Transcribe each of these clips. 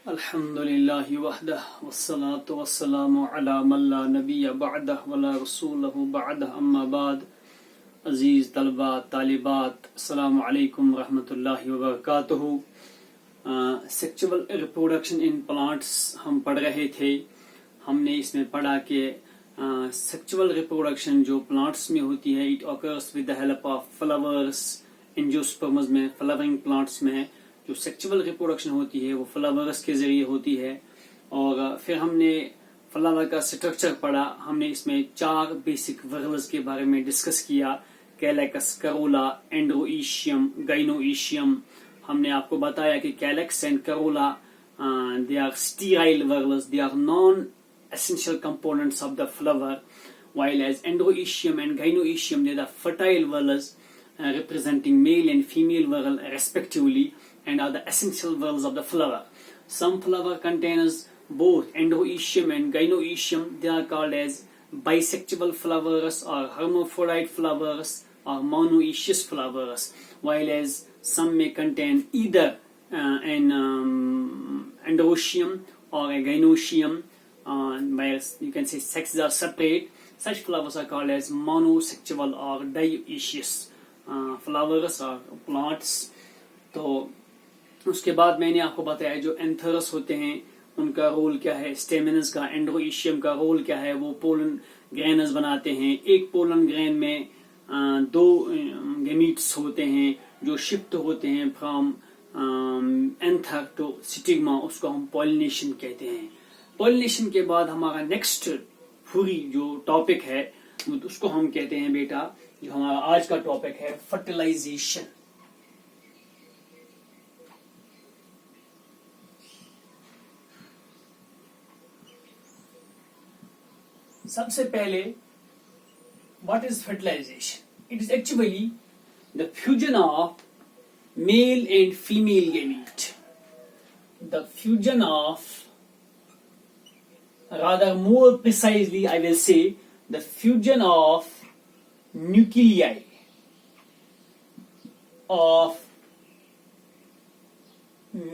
अल्हम्दुलिल्लाहि वहदह वस्सलातु वस्सलामु अला मन ला नबिय्य बअदह वला रसूलहु बअदह अम्मा बाद। अजीज तलबा तालिबात, अस्सलामु अलैकुम रहमतुल्लाहि व बरकातुहू। सेक्सुअल रिप्रोडक्शन इन प्लांट्स हम पढ़ रहे थे। हमने इसमें पढ़ा कि सेक्सुअल रिप्रोडक्शन जो प्लांट्स में होती है, it occurs with the help of flowers. Angiosperms में, फ्लावरिंग प्लांट्स में जो सेक्सुअल रिप्रोडक्शन होती है वो फ्लावर्स के जरिए होती है। और फिर हमने फ्लावर का स्ट्रक्चर पढ़ा। हमने इसमें 4 बेसिक वर्गल्स के बारे में डिस्कस किया: कैलेक्स, करोला, एंड्रोइशियम, गाइनोइशियम। हमने आपको बताया कि calyx and corolla they are sterile whorls, they are non essential components of the flower, while as endoecium and gynoecium they are the fertile whorls representing male and female whorl respectively, and are the essential whorls of the flower. Some flower contains both endoecium and gynoecium. They are called as bisexual flowers or hermaphrodite flowers or monoecious flowers, while as some may contain either an endoecium or a gynoecium. Where you can say sexes are separate. Such flowers are called as monosexual or dioecious flowers or plants. तो उसके बाद मैंने आपको बताया जो एंथरस होते हैं उनका रोल क्या है, स्टेमिनस का, एंड्रोइशियम का रोल क्या है। वो पोलन ग्रेनस बनाते हैं। एक पोलन ग्रेन में 2 गेमीट्स होते हैं जो शिफ्ट होते हैं फ्रॉम एंथर टू स्टिग्मा। उसको हम पॉलिनेशन कहते हैं। पॉलिनेशन के बाद हमारा नेक्स्ट पूरी जो टॉपिक है उसको हम कहते हैं बेटा, जो हमारा आज का टॉपिक है, फर्टिलाइजेशन। सबसे पहले what is fertilisation? It is actually the fusion of male and female gamete. The fusion of, rather more precisely I will say, the fusion of nuclei of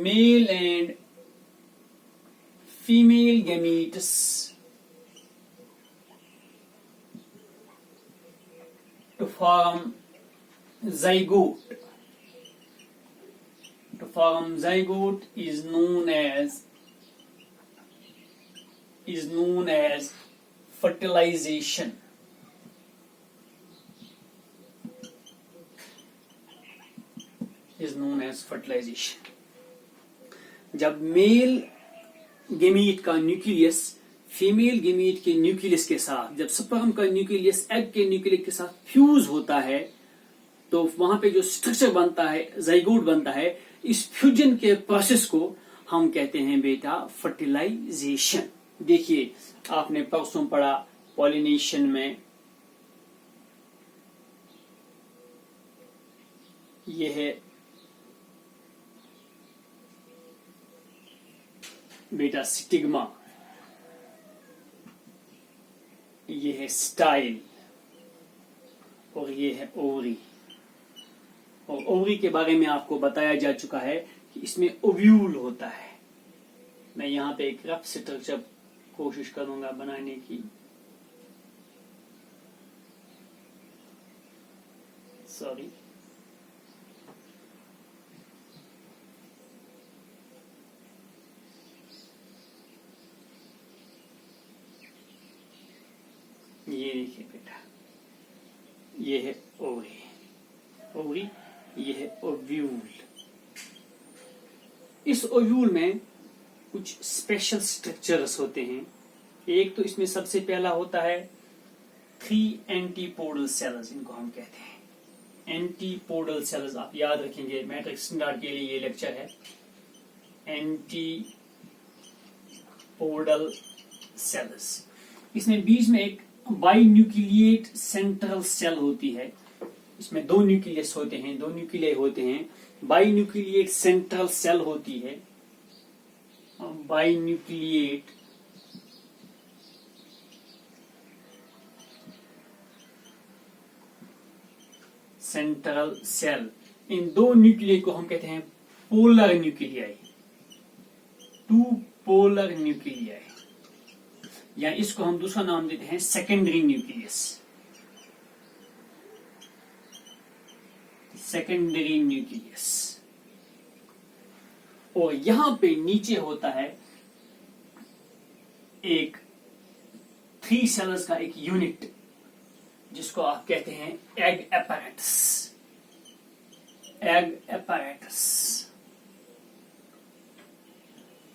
male and female gametes to form zygote. To form zygote is known as fertilization. Is known as fertilization. जब male gamete का nucleus female gamete के nucleus के साथ, जब sperm का nucleus egg के nucleus के साथ फ्यूज होता है तो वहां पे जो स्ट्रक्चर बनता है, जाइगोट बनता है, इस फ्यूजन के प्रोसेस को हम कहते हैं बेटा फर्टिलाइजेशन। देखिए, आपने परसों पढ़ा पॉलिनेशन में यह है बेटा स्टिग्मा, यह है स्टाइल, और यह है ओवरी। और ओवरी के बारे में आपको बताया जा चुका है कि इसमें ओव्यूल होता है। मैं यहां पे एक रफ स्ट्रक्चर कोशिश करूंगा बनाने की। सॉरी, ये देखिए बेटा, ये है ओवरी, ये है ओव्यूल। इस ओव्यूल में कुछ स्पेशल स्ट्रक्चर्स होते हैं। एक तो इसमें सबसे पहला होता है 3 एंटीपोडल सेल्स, इनको हम कहते हैं एंटीपोडल सेल्स। आप याद रखेंगे, मैट्रिक स्टैंडर्ड के लिए ये लेक्चर है। एंटीपोडल सेल्स, इसमें बीच में एक बाइन्यूक्लिएट सेंट्रल सेल होती है। इसमें 2 न्यूक्लियस होते हैं, 2 न्यूक्लियाई होते हैं। बाइन्यूक्लिएट सेंट्रल सेल होती है, बाइन्यूक्लिएट सेंट्रल सेल। इन 2 न्यूक्लियाई को हम कहते हैं polar nuclei. Two polar nuclei, या इसको हम दूसरा नाम देते हैं सेकेंडरी न्यूक्लियस। Secondary nucleus. और यहां पे नीचे होता है एक 3 सेल्स का एक यूनिट, जिसको आप कहते हैं egg apparatus. Egg apparatus.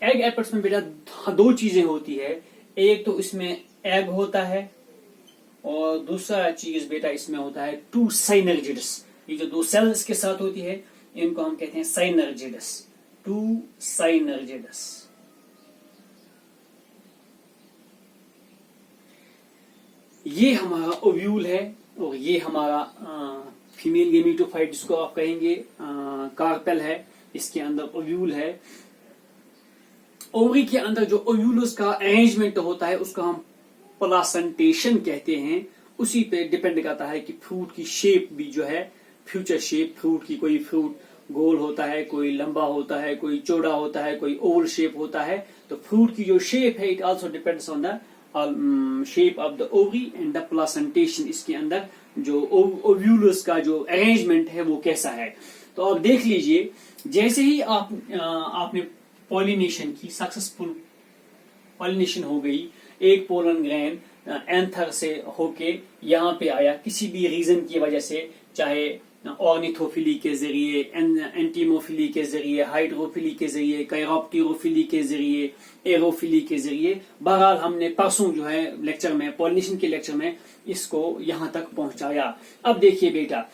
Egg apparatus में बेटा 2 चीजें होती है। एक तो इसमें एग होता है, और दूसरा चीज बेटा इसमें होता है 2 साइनर्जिड्स। ये जो 2 सेल्स के साथ होती है इनको हम कहते हैं साइनर्जिड्स। 2 साइनर्जिड्स। ये हमारा ओव्यूल है, और ये हमारा फीमेल गेमेटोफाइट जिसको आप कहेंगे कार्पेल है। इसके अंदर ओव्यूल है। ओवरी के अंदर जो ओव्यूलस का अरेंजमेंट होता है उसका हम प्लासेंटेशन कहते हैं। उसी पे डिपेंड करता है कि फ्रूट की शेप भी जो है, फ्यूचर शेप फ्रूट की, कोई फ्रूट गोल होता है, कोई लंबा होता है, कोई चौड़ा होता है, कोई ओवल शेप होता है। तो फ्रूट की जो शेप है it also depends on the shape of the ovary and the placentation. इसके अंदर जो ओव्यूलस का जो अरेंजमेंट है वो कैसा है। तो आप देख लीजिए, जैसे ही आपने पॉलिनेशन की, सक्सेसफुल पॉलिनेशन हो गई, एक पोलन ग्रेन एंथर से होके यहाँ पे आया किसी भी रीजन की वजह से, चाहे ऑर्निथोफिली के जरिए, एंटीमोफिली के जरिए, हाइड्रोफिली के जरिए, कैरोप्टेरोफिली के जरिए, एरोफिली के जरिए। बहरहाल हमने परसों जो है लेक्चर में, पॉलिनेशन के लेक्चर में इसको यहां तक पहुंचाया। अब देखिए बेटा,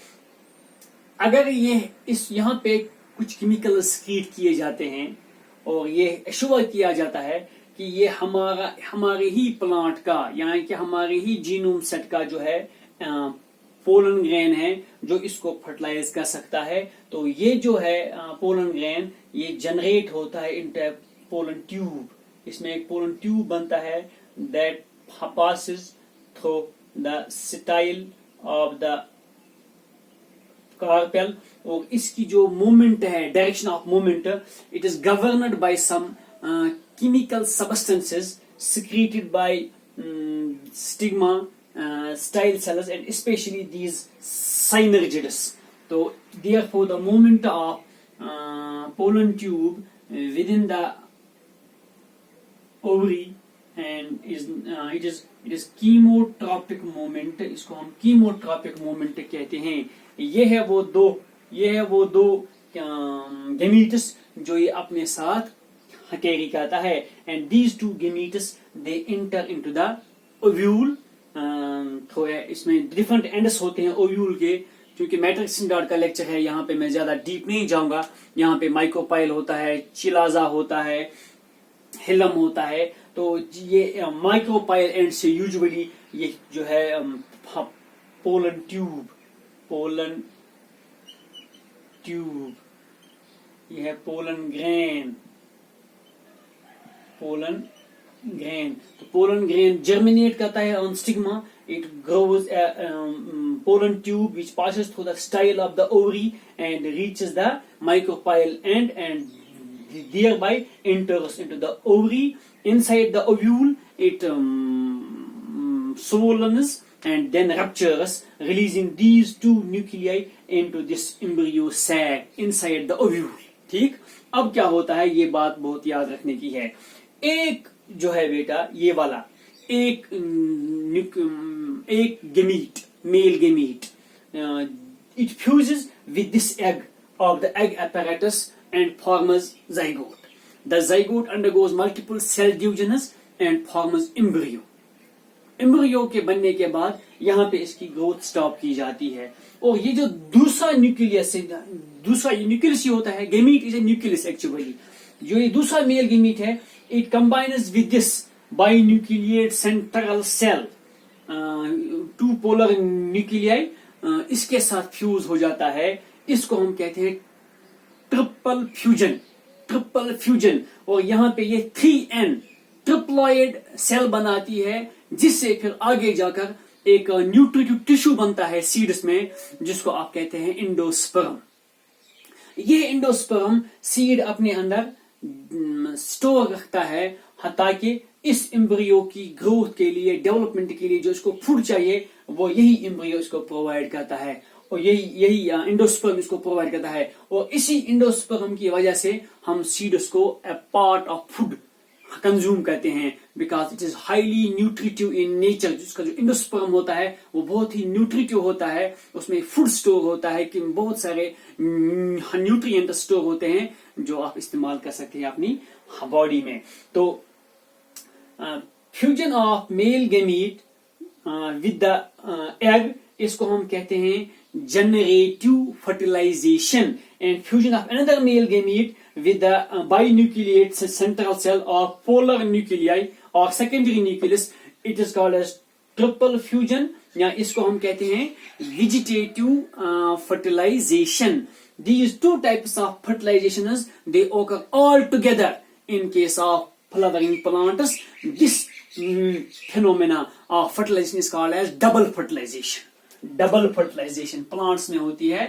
अगर यहाँ पे कुछ केमिकल स्क्रीट किए जाते हैं और ये एश्योर किया जाता है कि ये हमारे ही प्लांट का, यानी कि हमारे ही जीनोम सेट का जो है पोलन ग्रेन है जो इसको फर्टिलाइज कर सकता है, तो ये जो है पोलन ग्रेन ये जनरेट होता है इन पोलन ट्यूब। इसमें एक पोलन ट्यूब बनता है that passes through the style of the carpel. और इसकी जो मूवमेंट है, direction of movement, it is governed by some chemical substances secreted by stigma, style cells, and especially these synergids. So therefore the movement of pollen tube within the ovary and it is chemotropic movement। इसको हम chemotropic movement कहते हैं। ये है वो दो gametes जो ये अपने साथ कैरी करता है, and these 2 gametes they inter into the ovule. तो इसमें डिफरेंट एंड्स होते हैं ओव्यूल के। क्योंकि मैट्रिक्स सिंडार्ड का लेक्चर है, यहाँ पे मैं ज्यादा डीप नहीं जाऊंगा। यहाँ पे माइक्रोपाइल होता है, चिलाजा होता है, हिलम होता है। तो ये माइक्रोपाइल एंड से यूजुअली ये जो है पोलन ट्यूब, ये है पोलन ग्रेन। तो पोलन ग्रेन जर्मिनेट करता है on stigma. It grows pollen tube which passes through the style of the ovary and reaches the micropyle end and thereby enters into the ovary. Inside the ovule it swollens and then ruptures, releasing these 2 nuclei into this embryo sac inside the ovule। ठीक, अब क्या होता है ये बात बहुत याद रखने की है। एक जो है बेटा ये वाला एक gamete, male gamete, it fuses with this egg of the egg apparatus and forms zygote. The zygote undergoes multiple cell divisions and forms embryo. Embryo के बनने के बाद यहाँ पे इसकी ग्रोथ स्टॉप की जाती है। और ये जो दूसरा न्यूक्लियस ही होता है, gamete is a nucleus actually. जो ये दूसरा मेल गेमीट है, it combines with this binucleate central cell, 2 polar nuclei इसके साथ फ्यूज हो जाता है। इसको हम कहते हैं ट्रिपल फ्यूजन। और यहाँ पे ये 3N ट्रिप्लॉइड सेल बनाती है, जिससे फिर आगे जाकर एक न्यूट्रिटिव टिश्यू बनता है सीड्स में, जिसको आप कहते हैं इंडोस्पर्म। ये इंडोस्पर्म सीड अपने अंदर स्टोर रखता है, ताकि इस एम्ब्रियो की ग्रोथ के लिए, डेवलपमेंट के लिए जो इसको फूड चाहिए वो यही एम्ब्रियो इसको प्रोवाइड करता है, और यही इंडोस्पर्म इसको प्रोवाइड करता है। और इसी इंडोस्पर्म की वजह से हम सीड्स को ए पार्ट ऑफ फूड कंज्यूम करते हैं, because it is highly nutritive in nature. जिसका जो इंडोस्पर्म होता है वो बहुत ही न्यूट्रिटिव होता है, उसमें फूड स्टोर होता है कि बहुत सारे न्यूट्रिएंट स्टोर होते हैं जो आप इस्तेमाल कर सकते हैं अपनी बॉडी में। तो fusion of male gamete with the egg, इसको हम कहते हैं generative fertilization, and fusion of another male gamete with the binucleate central cell or polar nuclei or secondary nucleus, it is called as triple fusion, या इसको हम कहते हैं vegetative fertilization. These two types of fertilizations, they occur all together in case of flowering plants. This phenomena of fertilization is called as double fertilization. Double fertilisation plants में होती है,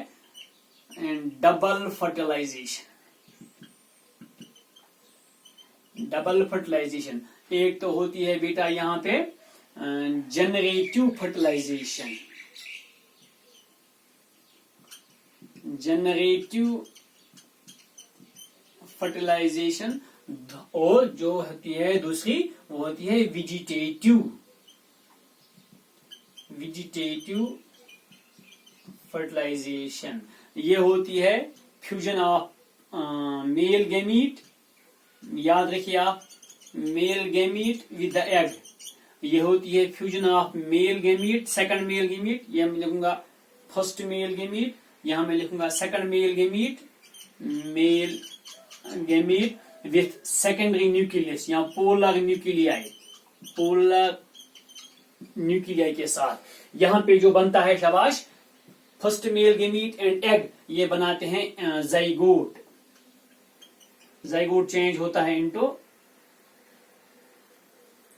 and double fertilisation एक तो होती है बेटा यहां पे जनरेटिव फर्टिलाइजेशन, और जो होती है दूसरी वो होती है वेजिटेटिव फर्टिलाइजेशन। ये होती है फ्यूजन ऑफ मेल गैमीट, याद रखिए आप, male gamete with the egg. ये होती है fusion of male gamete, second male gamete, ये मैं लिखूंगा फर्स्ट मेल गैमीट, यहां मैं लिखूंगा second male gamete with secondary nucleus, यहाँ पोलर न्यूक्लियाई के साथ। यहां पे जो बनता है शाबाश, first male gamete and egg, ये बनाते हैं जाइगोट चेंज होता है इनटू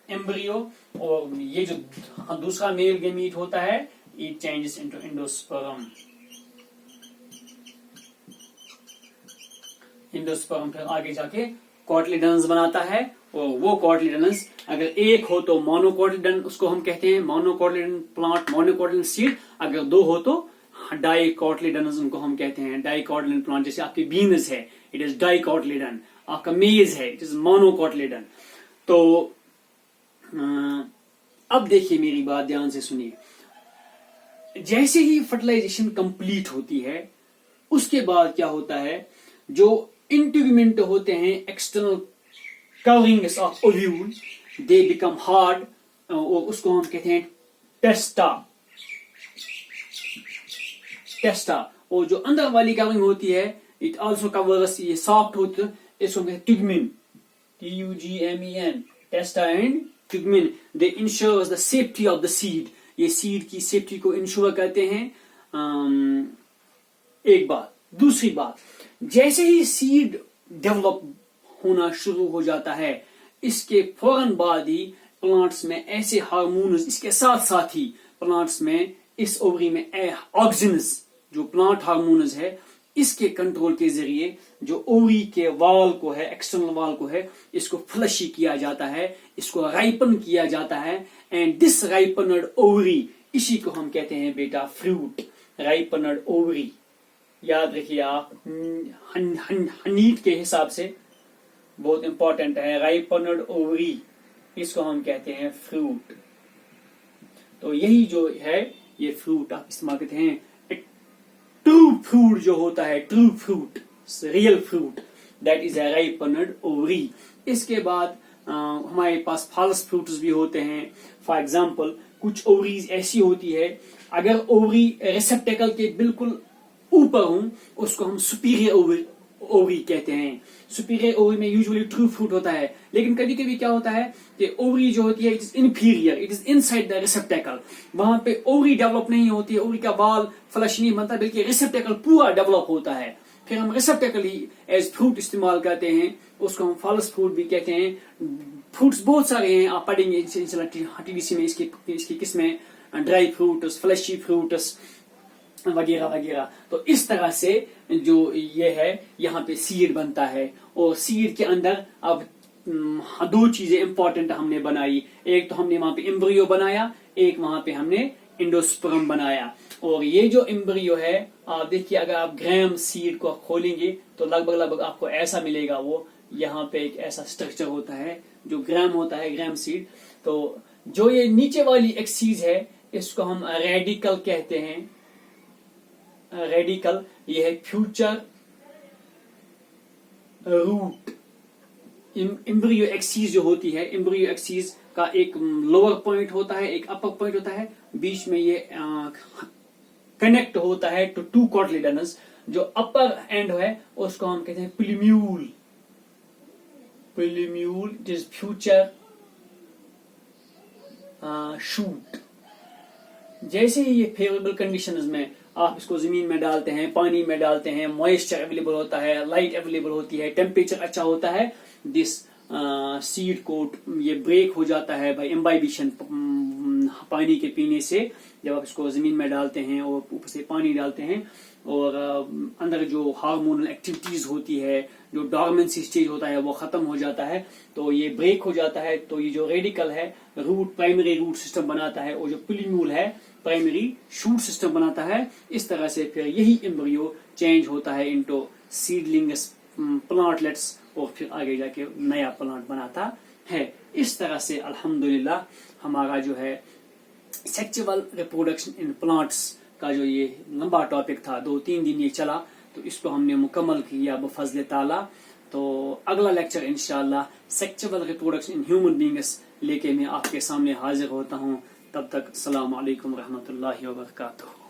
एम्ब्रियो, और ये जो दूसरा मेल गैमीट होता है इट चेंजेस इनटू एंडोस्पर्म फिर आगे जाके कॉटलिडन्स बनाता है, और वो कॉटलिडन्स अगर एक हो तो मोनोकॉटलिडन, उसको हम कहते हैं मोनोकॉटलिडन प्लांट, मोनोकॉटलिडन सीड। अगर दो हो तो डाइकॉटलिडन्स उनको हम कहते हैं, डाइकॉटलिडन प्लांट। जैसे आपके बीन्स है इट इज डाइकॉटलिडन, आपका मेज है इट इज मोनोकॉटलिडन। तो अब देखिए मेरी बात ध्यान से सुनिए, जैसे ही फर्टिलाइजेशन कंप्लीट होती है उसके बाद क्या होता है, जो इंटीग्यूमेंट होते हैं external coverings of ovule, they become hard, और उसको हम कहते हैं टेस्टा। और जो अंदर वाली कवरिंग होती है इट आल्सो कवर्स, ये सॉफ्ट होती है, इसको कहते हैं tegmen, TUGMEN, testa and tegmen. They ensures the safety of the seed, ये सीड की सेफ्टी को इंश्योर करते हैं। एक बात, दूसरी बात, जैसे ही सीड डेवलप होना शुरू हो जाता है इसके फौरन बाद ही प्लांट्स में ऐसे हार्मोन्स, इसके साथ साथ ही प्लांट्स में इस ओवरी में ऑक्सिन्स, जो प्लांट हार्मोन्स है, इसके कंट्रोल के जरिए जो ओवरी के वाल को है, एक्सटर्नल वाल को है, इसको फ्लशी किया जाता है, इसको राइपन किया जाता है। एंड दिस राइपनड ओवरी, इसी को हम कहते हैं बेटा फ्रूट, राइपनड ओवरी। याद रखिए आप, नीट के हिसाब से बहुत इंपॉर्टेंट है, राइपनड ओवरी, इसको हम कहते हैं फ्रूट। तो यही जो है ये फ्रूट आप इस्तेमाल करते हैं। ट्रू फ्रूट जो होता है, true fruit, real fruit, that is a राइपनड ovary. इसके बाद हमारे पास फॉल्स फ्रूट्स भी होते हैं। फॉर एग्जाम्पल कुछ ओवरीज ऐसी होती है, अगर ओवरी रिसेप्टेकल के बिल्कुल ऊपर हूं उसको हम सुपीरियर ओवरी कहते हैं। सुपीरियर ओवरी में यूजुअली ट्रू फ्रूट होता है, लेकिन कभी कभी क्या होता है कि ओवरी जो होती है it is inferior, it is inside the receptacle, वहां पे ओवरी डेवलप नहीं होती है, ओवरी का बाल फ्लश नहीं बनता, बल्कि रिसेप्टेकल पूरा डेवलप होता है। फिर हम रिसेप्टेकल ही एज फ्रूट इस्तेमाल करते हैं, उसको हम फॉल्स फ्रूट भी कहते हैं। फ्रूट्स बहुत सारे हैं, आप पढ़ेंगे TDC में इसकी किस्में, ड्राई फ्रूट्स, फ्लशी फ्रूट्स, वगैरह वगैरह। तो इस तरह से जो ये है यहाँ पे सीड बनता है, और सीड के अंदर अब दो चीजें इंपॉर्टेंट हमने बनाई। एक तो हमने वहां पे एम्ब्रियो बनाया, एक वहां पे हमने इंडोस्पर्म बनाया। और ये जो एम्ब्रियो है, आप देखिए अगर आप ग्राम सीड को खोलेंगे तो लगभग लगभग आपको ऐसा मिलेगा। वो यहाँ पे एक ऐसा स्ट्रक्चर होता है जो ग्राम होता है, ग्राम सीड। तो जो ये नीचे वाली एक्सीज है इसको हम रेडिकल कहते हैं। रेडिकल ये है फ्यूचर रूट। एम्ब्रियो एक्सीज जो होती है, एम्ब्रियो एक्सीज का एक लोअर पॉइंट होता है, एक अपर पॉइंट होता है, बीच में ये कनेक्ट होता है टू टू कॉटलिडनस। जो अपर एंड है उसको हम कहते हैं plumule. Plumule it is future shoot. जैसे ही ये फेवरेबल कंडीशंस में आप इसको जमीन में डालते हैं, पानी में डालते हैं, मॉइस्चर अवेलेबल होता है, लाइट अवेलेबल होती है, टेम्परेचर अच्छा होता है, दिस सीड कोट ये ब्रेक हो जाता है बाय इम्बाइबिशन, पानी के पीने से। जब आप इसको जमीन में डालते हैं और ऊपर से पानी डालते हैं, और अंदर जो हार्मोनल एक्टिविटीज होती है, जो डॉर्मेंसी स्टेज होता है, वो खत्म हो जाता है, तो ये ब्रेक हो जाता है। तो ये जो रेडिकल है रूट, प्राइमरी रूट सिस्टम बनाता है, और जो प्लूम्यूल है प्राइमरी शूट सिस्टम बनाता है। इस तरह से फिर यही एम्ब्रियो चेंज होता है इनटू सीडलिंग्स, प्लांटलेट्स, और फिर आगे जाके नया प्लांट बनाता है। इस तरह से अल्हम्दुलिल्लाह हमारा जो है सेक्सुअल रिप्रोडक्शन इन प्लांट्स का जो ये लंबा टॉपिक था, 2-3 दिन ये चला, तो इसको हमने मुकम्मल किया बफज़ल ताला। तो अगला लेक्चर इंशाअल्लाह sexual reproduction in human beings लेके मैं आपके सामने हाजिर होता हूँ। तब तक अस्सलामु अलैकुम रहमतुल्लाहि व बरकातुहू।